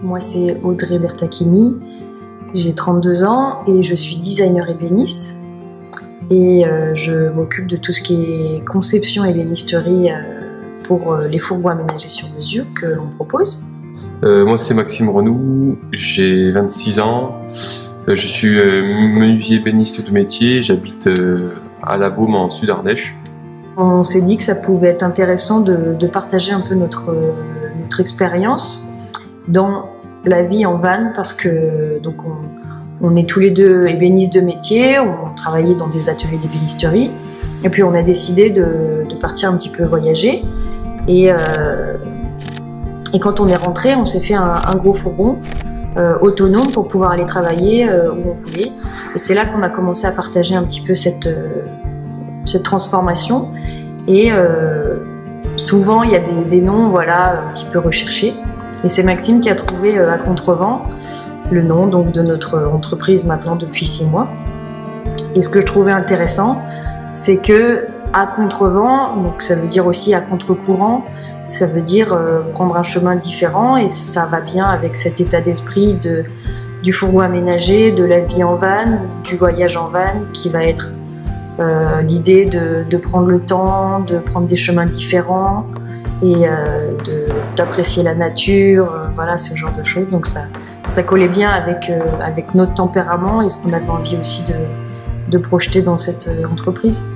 Moi, c'est Audrey Bertacchini, j'ai 32 ans et je suis designer ébéniste. Et je m'occupe de tout ce qui est conception ébénisterie pour les fourgons aménagés sur mesure que l'on propose. Moi, c'est Maxime Renou, j'ai 26 ans. Je suis menuisier ébéniste de métier, j'habite à La Baume en Sud-Ardèche. On s'est dit que ça pouvait être intéressant de partager un peu notre expérience dans la vie en van parce que donc on est tous les deux ébénistes de métier, on travaillait dans des ateliers d'ébénisterie et puis on a décidé de partir un petit peu voyager et quand on est rentré, on s'est fait un gros fourgon autonome pour pouvoir aller travailler où on voulait et c'est là qu'on a commencé à partager un petit peu cette transformation et souvent il y a des noms voilà, un petit peu recherchés et c'est Maxime qui a trouvé à Contrevent le nom donc, de notre entreprise maintenant depuis 6 mois. Et ce que je trouvais intéressant, c'est que à Contrevent, donc ça veut dire aussi à contre-courant, ça veut dire prendre un chemin différent et ça va bien avec cet état d'esprit du fourgon aménagé, de la vie en van, du voyage en van qui va être l'idée de prendre le temps, de prendre des chemins différents et d'apprécier la nature, voilà ce genre de choses. Donc ça collait bien avec notre tempérament et ce qu'on avait envie aussi de projeter dans cette entreprise.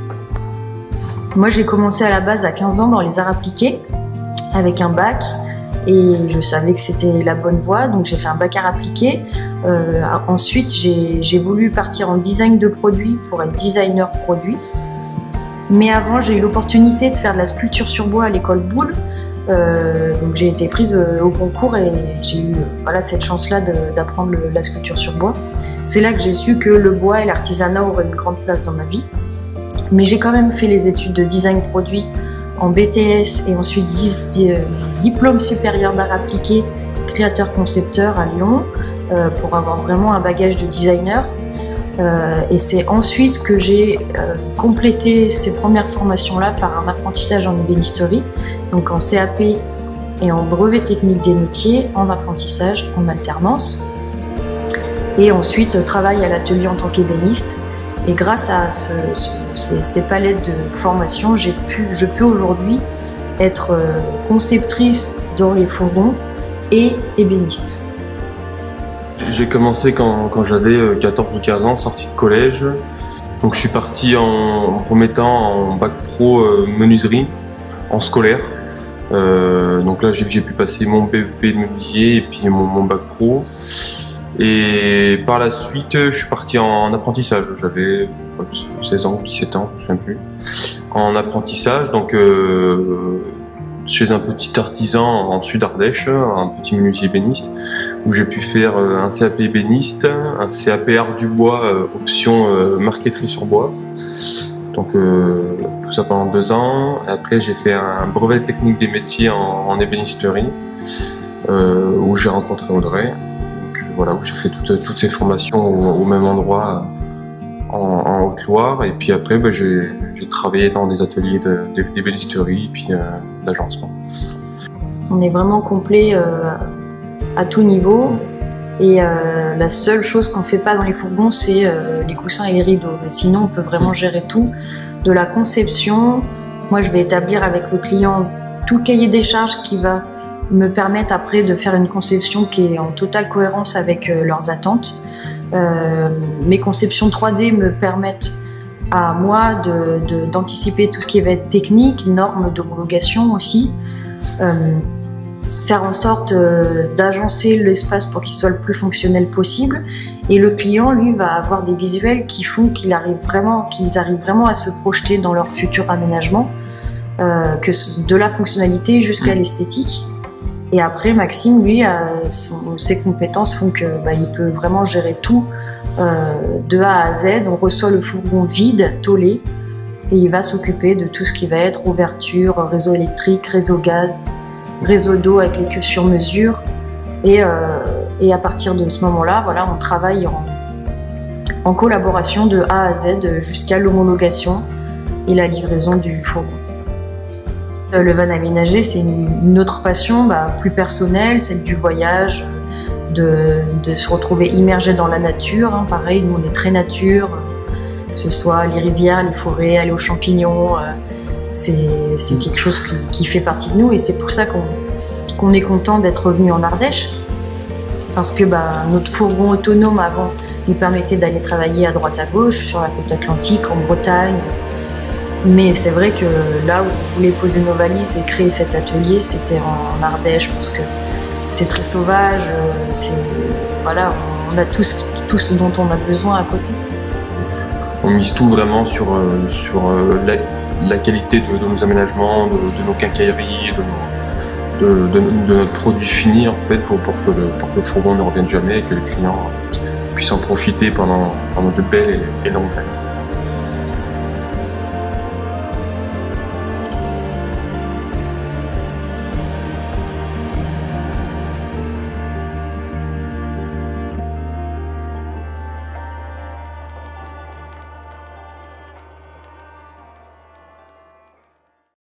Moi j'ai commencé à la base à 15 ans dans les arts appliqués avec un bac et je savais que c'était la bonne voie donc j'ai fait un bac arts appliqués. Ensuite j'ai voulu partir en design de produits pour être designer produit. Mais avant j'ai eu l'opportunité de faire de la sculpture sur bois à l'école Boulle. Donc j'ai été prise au concours et j'ai eu voilà, cette chance-là d'apprendre la sculpture sur bois. C'est là que j'ai su que le bois et l'artisanat auraient une grande place dans ma vie. Mais j'ai quand même fait les études de design produit en BTS et ensuite diplôme supérieur d'art appliqué, créateur-concepteur à Lyon pour avoir vraiment un bagage de designer. Et c'est ensuite que j'ai complété ces premières formations-là par un apprentissage en ébénisterie, donc en CAP et en brevet technique des métiers, en apprentissage, en alternance. Et ensuite, travail à l'atelier en tant qu'ébéniste. Et grâce à ces palettes de formation, je peux aujourd'hui être conceptrice dans les fourgons et ébéniste. J'ai commencé quand j'avais 14 ou 15 ans, sorti de collège. Donc je suis parti en premier temps en bac pro menuiserie, en scolaire. Donc là j'ai pu passer mon BEP de menuisier et puis mon bac pro. Et par la suite je suis parti en apprentissage. J'avais 16 ans, 17 ans, je ne sais plus. En apprentissage, donc chez un petit artisan en Sud-Ardèche, un petit menuisier ébéniste, où j'ai pu faire un CAP ébéniste, un CAP art du bois, option marqueterie sur bois. Donc tout ça pendant 2 ans. Après j'ai fait un brevet technique des métiers en ébénisterie, où j'ai rencontré Audrey. Donc voilà, où j'ai fait toutes ces formations au même endroit en Haute-Loire. Et puis après j'ai travaillé dans des ateliers d'ébénisterie et puis d'agencement. On est vraiment complet à tout niveau et la seule chose qu'on ne fait pas dans les fourgons c'est les coussins et les rideaux. Mais sinon on peut vraiment gérer tout, de la conception. Moi je vais établir avec le client tout le cahier des charges qui va me permettre après de faire une conception qui est en totale cohérence avec leurs attentes. Mes conceptions 3D me permettent à moi d'anticiper tout ce qui va être technique, normes d'homologation aussi, faire en sorte d'agencer l'espace pour qu'il soit le plus fonctionnel possible. Et le client, lui, va avoir des visuels qui font qu'ils arrivent vraiment à se projeter dans leur futur aménagement, de la fonctionnalité jusqu'à l'esthétique. Et après, Maxime, lui, ses compétences font que il peut vraiment gérer tout de A à Z. On reçoit le fourgon vide, tollé, et il va s'occuper de tout ce qui va être ouverture, réseau électrique, réseau gaz, réseau d'eau avec les cuves sur mesure. Et à partir de ce moment-là, voilà, on travaille en collaboration de A à Z jusqu'à l'homologation et la livraison du fourgon. Le van aménagé, c'est une autre passion plus personnelle, celle du voyage, de se retrouver immergé dans la nature. Hein. Pareil, nous on est très nature, que ce soit les rivières, les forêts, aller aux champignons. C'est quelque chose qui fait partie de nous et c'est pour ça qu'on est content d'être revenu en Ardèche. Parce que notre fourgon autonome avant nous permettait d'aller travailler à droite à gauche, sur la côte atlantique, en Bretagne. Mais c'est vrai que là où on voulait poser nos valises et créer cet atelier, c'était en Ardèche parce que c'est très sauvage, voilà, on a tout ce dont on a besoin à côté. On mise tout vraiment sur la qualité de nos aménagements, de nos quincailleries, de notre produit fini en fait pour que le fourgon ne revienne jamais et que les clients puissent en profiter pendant de belles et longues années.